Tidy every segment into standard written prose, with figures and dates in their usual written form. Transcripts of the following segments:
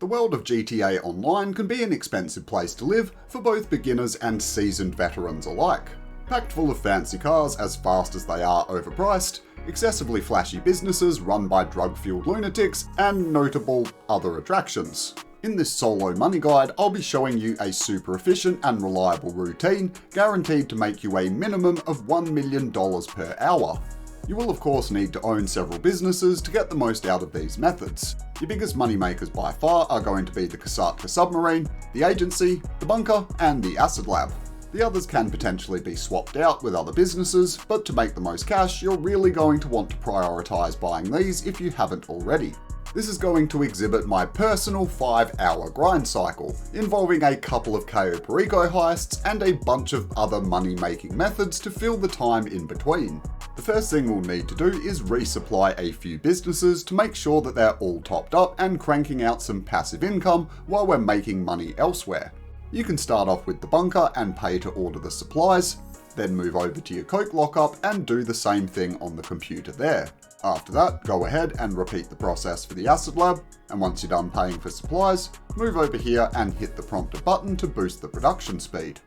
The world of GTA Online can be an expensive place to live for both beginners and seasoned veterans alike. Packed full of fancy cars as fast as they are overpriced, excessively flashy businesses run by drug-fueled lunatics, and notable other attractions. In this solo money guide, I'll be showing you a super efficient and reliable routine guaranteed to make you a minimum of $1 million per hour. You will of course need to own several businesses to get the most out of these methods. Your biggest money makers by far are going to be the Kasatka submarine, the agency, the bunker, and the acid lab. The others can potentially be swapped out with other businesses, but to make the most cash, you're really going to want to prioritize buying these if you haven't already. This is going to exhibit my personal 5-hour grind cycle, involving a couple of Cayo Perico heists and a bunch of other money-making methods to fill the time in between. The first thing we'll need to do is resupply a few businesses to make sure that they're all topped up and cranking out some passive income while we're making money elsewhere. You can start off with the bunker and pay to order the supplies, then move over to your coke lockup and do the same thing on the computer there. After that, go ahead and repeat the process for the acid lab, and once you're done paying for supplies, move over here and hit the prompter button to boost the production speed.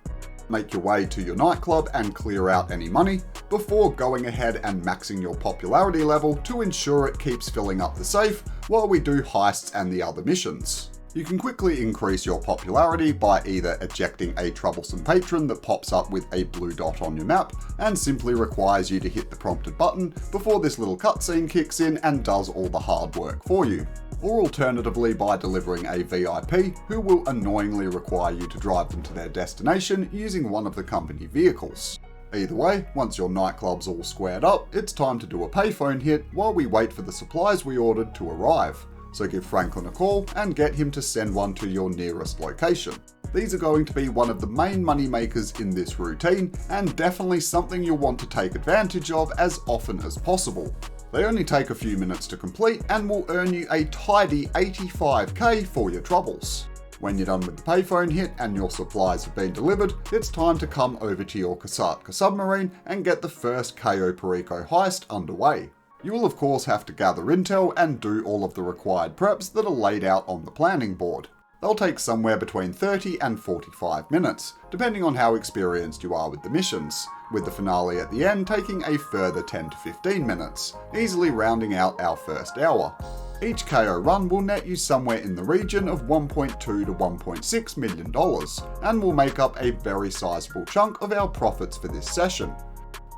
Make your way to your nightclub and clear out any money, before going ahead and maxing your popularity level to ensure it keeps filling up the safe while we do heists and the other missions. You can quickly increase your popularity by either ejecting a troublesome patron that pops up with a blue dot on your map and simply requires you to hit the prompted button before this little cutscene kicks in and does all the hard work for you. Or alternatively by delivering a VIP who will annoyingly require you to drive them to their destination using one of the company vehicles. Either way, once your nightclub's all squared up, it's time to do a payphone hit while we wait for the supplies we ordered to arrive. So give Franklin a call and get him to send one to your nearest location. These are going to be one of the main money makers in this routine, and definitely something you'll want to take advantage of as often as possible. They only take a few minutes to complete and will earn you a tidy 85k for your troubles. When you're done with the payphone hit and your supplies have been delivered, it's time to come over to your Kasatka submarine and get the first Cayo Perico heist underway. You will of course have to gather intel and do all of the required preps that are laid out on the planning board. They'll take somewhere between 30 and 45 minutes, depending on how experienced you are with the missions, with the finale at the end taking a further 10 to 15 minutes, easily rounding out our first hour. Each KO run will net you somewhere in the region of $1.2 to $1.6 million, and will make up a very sizable chunk of our profits for this session.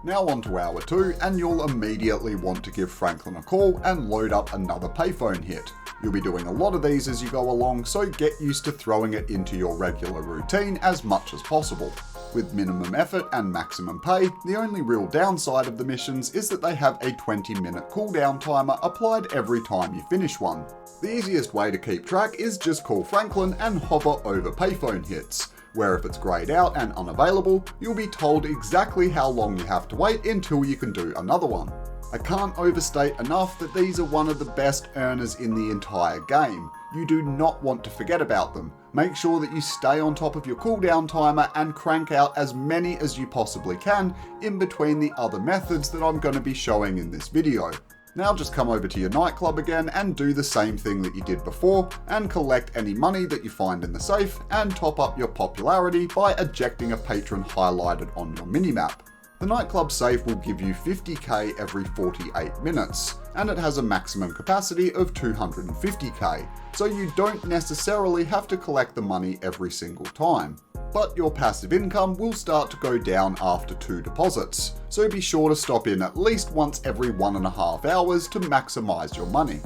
Now on to hour 2, and you'll immediately want to give Franklin a call and load up another payphone hit. You'll be doing a lot of these as you go along, so get used to throwing it into your regular routine as much as possible. With minimum effort and maximum pay, the only real downside of the missions is that they have a 20-minute cooldown timer applied every time you finish one. The easiest way to keep track is just call Franklin and hover over payphone hits, where if it's greyed out and unavailable, you'll be told exactly how long you have to wait until you can do another one. I can't overstate enough that these are one of the best earners in the entire game. You do not want to forget about them. Make sure that you stay on top of your cooldown timer and crank out as many as you possibly can in between the other methods that I'm going to be showing in this video. Now just come over to your nightclub again and do the same thing that you did before and collect any money that you find in the safe and top up your popularity by ejecting a patron highlighted on your minimap. The nightclub safe will give you 50k every 48 minutes, and it has a maximum capacity of 250k, so you don't necessarily have to collect the money every single time. But your passive income will start to go down after 2 deposits, so be sure to stop in at least once every 1.5 hours to maximise your money.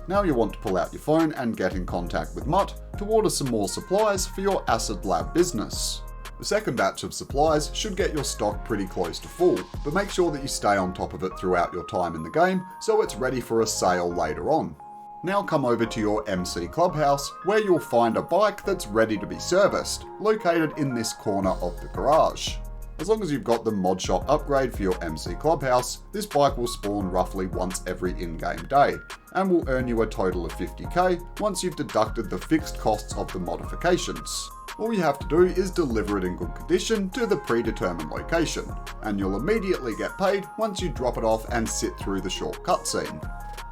Now you want to pull out your phone and get in contact with Mutt to order some more supplies for your acid lab business. The second batch of supplies should get your stock pretty close to full, but make sure that you stay on top of it throughout your time in the game so it's ready for a sale later on. Now come over to your MC Clubhouse, where you'll find a bike that's ready to be serviced, located in this corner of the garage. As long as you've got the mod shop upgrade for your MC Clubhouse, this bike will spawn roughly once every in-game day, and will earn you a total of 50k once you've deducted the fixed costs of the modifications. All you have to do is deliver it in good condition to the predetermined location, and you'll immediately get paid once you drop it off and sit through the short cutscene.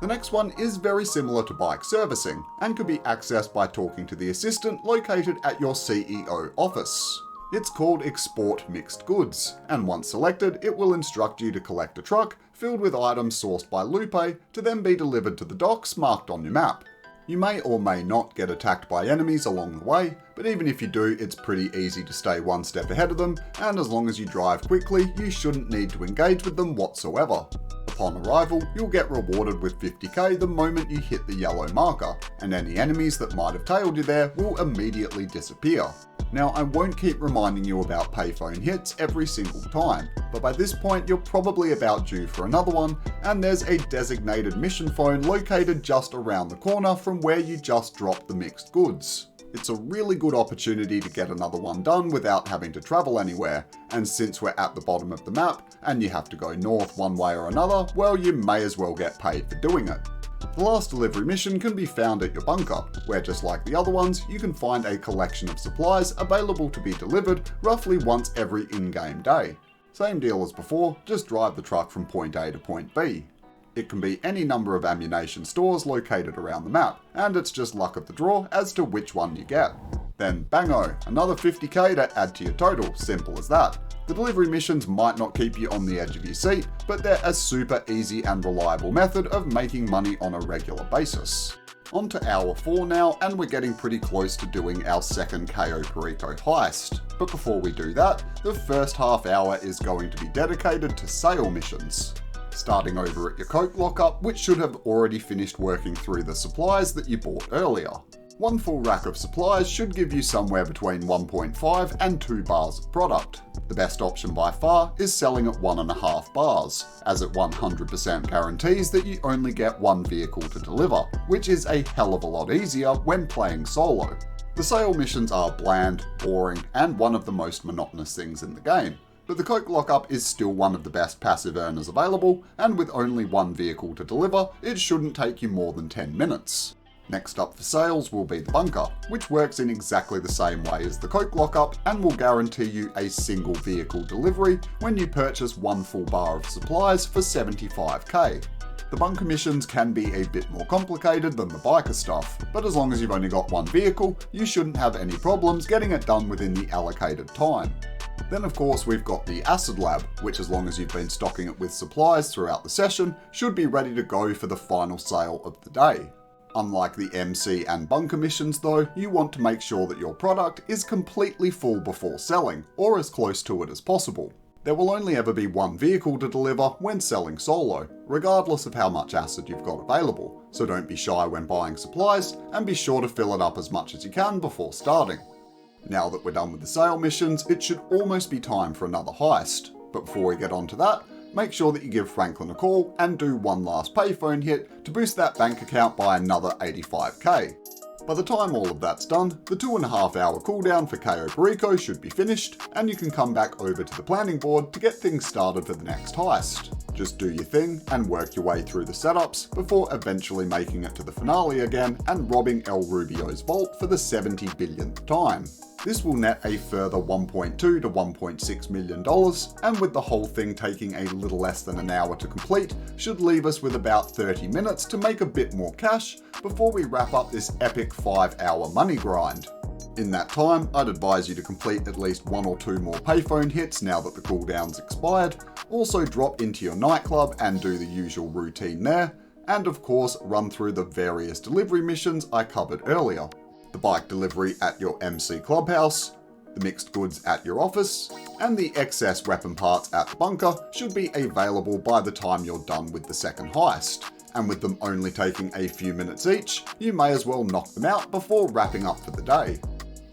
The next one is very similar to bike servicing and can be accessed by talking to the assistant located at your CEO office. It's called Export Mixed Goods, and once selected, it will instruct you to collect a truck filled with items sourced by Lupe to then be delivered to the docks marked on your map. You may or may not get attacked by enemies along the way, but even if you do, it's pretty easy to stay one step ahead of them, and as long as you drive quickly, you shouldn't need to engage with them whatsoever. Upon arrival, you'll get rewarded with 50k the moment you hit the yellow marker, and any enemies that might have tailed you there will immediately disappear. Now, I won't keep reminding you about payphone hits every single time, but by this point you're probably about due for another one, and there's a designated mission phone located just around the corner from where you just dropped the mixed goods. It's a really good opportunity to get another one done without having to travel anywhere, and since we're at the bottom of the map, and you have to go north one way or another, well, you may as well get paid for doing it. The last delivery mission can be found at your bunker, where just like the other ones, you can find a collection of supplies available to be delivered roughly once every in-game day. Same deal as before, just drive the truck from point A to point B. It can be any number of ammunition stores located around the map, and it's just luck of the draw as to which one you get. Then bango, another 50k to add to your total, simple as that. The delivery missions might not keep you on the edge of your seat, but they're a super easy and reliable method of making money on a regular basis. On to hour 4 now, and we're getting pretty close to doing our second Cayo Perico heist. But before we do that, the first half hour is going to be dedicated to sale missions. Starting over at your coke lockup, which should have already finished working through the supplies that you bought earlier. One full rack of supplies should give you somewhere between 1.5 and 2 bars of product. The best option by far is selling at 1.5 bars, as it 100% guarantees that you only get one vehicle to deliver, which is a hell of a lot easier when playing solo. The sale missions are bland, boring, and one of the most monotonous things in the game, but the coke lockup is still one of the best passive earners available, and with only one vehicle to deliver, it shouldn't take you more than 10 minutes. Next up for sales will be the bunker, which works in exactly the same way as the coke lockup and will guarantee you a single vehicle delivery when you purchase one full bar of supplies for 75k. The bunker missions can be a bit more complicated than the biker stuff, but as long as you've only got one vehicle, you shouldn't have any problems getting it done within the allocated time. Then of course we've got the acid lab, which as long as you've been stocking it with supplies throughout the session, should be ready to go for the final sale of the day. Unlike the MC and bunker missions though, you want to make sure that your product is completely full before selling, or as close to it as possible. There will only ever be one vehicle to deliver when selling solo, regardless of how much acid you've got available, so don't be shy when buying supplies, and be sure to fill it up as much as you can before starting. Now that we're done with the sale missions, it should almost be time for another heist, but before we get on to that, make sure that you give Franklin a call and do one last payphone hit to boost that bank account by another 85k. By the time all of that's done, the 2.5 hour cooldown for Cayo Perico should be finished, and you can come back over to the planning board to get things started for the next heist. Just do your thing and work your way through the setups before eventually making it to the finale again and robbing El Rubio's vault for the 70 billionth time. This will net a further $1.2 to $1.6 million, and with the whole thing taking a little less than an hour to complete, should leave us with about 30 minutes to make a bit more cash before we wrap up this epic 5-hour money grind. In that time, I'd advise you to complete at least 1 or 2 more payphone hits now that the cooldown's expired, also drop into your nightclub and do the usual routine there, and of course run through the various delivery missions I covered earlier. The bike delivery at your MC clubhouse, the mixed goods at your office, and the excess weapon parts at the bunker should be available by the time you're done with the second heist. And with them only taking a few minutes each, you may as well knock them out before wrapping up for the day.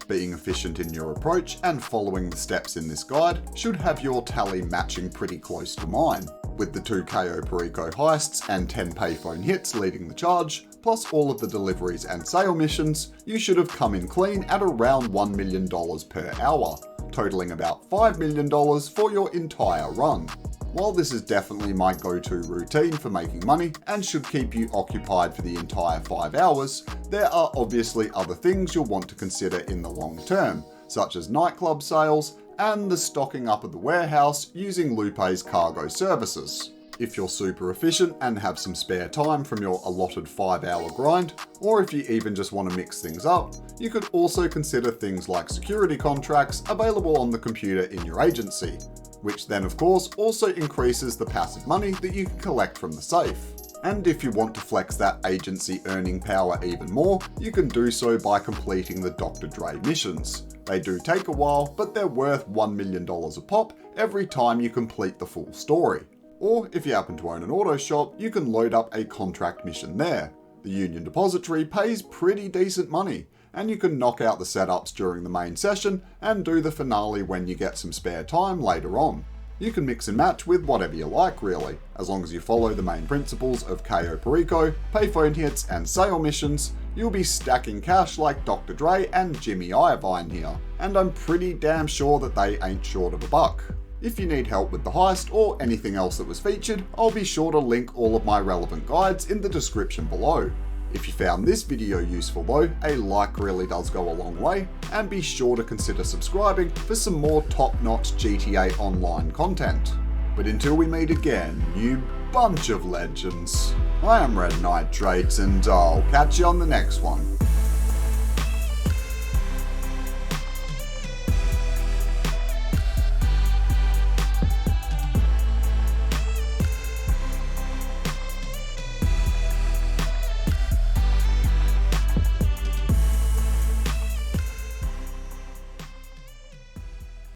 Being efficient in your approach and following the steps in this guide should have your tally matching pretty close to mine, with the 2 Cayo Perico heists and 10 payphone hits leading the charge, plus all of the deliveries and sale missions. You should have come in clean at around $1 million per hour, totaling about $5 million for your entire run. While this is definitely my go-to routine for making money and should keep you occupied for the entire 5 hours, there are obviously other things you'll want to consider in the long term, such as nightclub sales and the stocking up of the warehouse using Lupe's cargo services. If you're super efficient and have some spare time from your allotted 5-hour grind, or if you even just want to mix things up, you could also consider things like security contracts available on the computer in your agency, which then of course also increases the passive money that you can collect from the safe. And if you want to flex that agency earning power even more, you can do so by completing the Dr. Dre missions. They do take a while, but they're worth $1 million a pop every time you complete the full story. Or if you happen to own an auto shop, you can load up a contract mission there. The Union Depository pays pretty decent money, and you can knock out the setups during the main session and do the finale when you get some spare time later on. You can mix and match with whatever you like really, as long as you follow the main principles of Cayo Perico, payphone hits and sale missions. You'll be stacking cash like Dr. Dre and Jimmy Iovine here, and I'm pretty damn sure that they ain't short of a buck. If you need help with the heist or anything else that was featured, I'll be sure to link all of my relevant guides in the description below. If you found this video useful though, a like really does go a long way, and be sure to consider subscribing for some more top-notch GTA Online content. But until we meet again, you bunch of legends, I am Red Nitrate, and I'll catch you on the next one.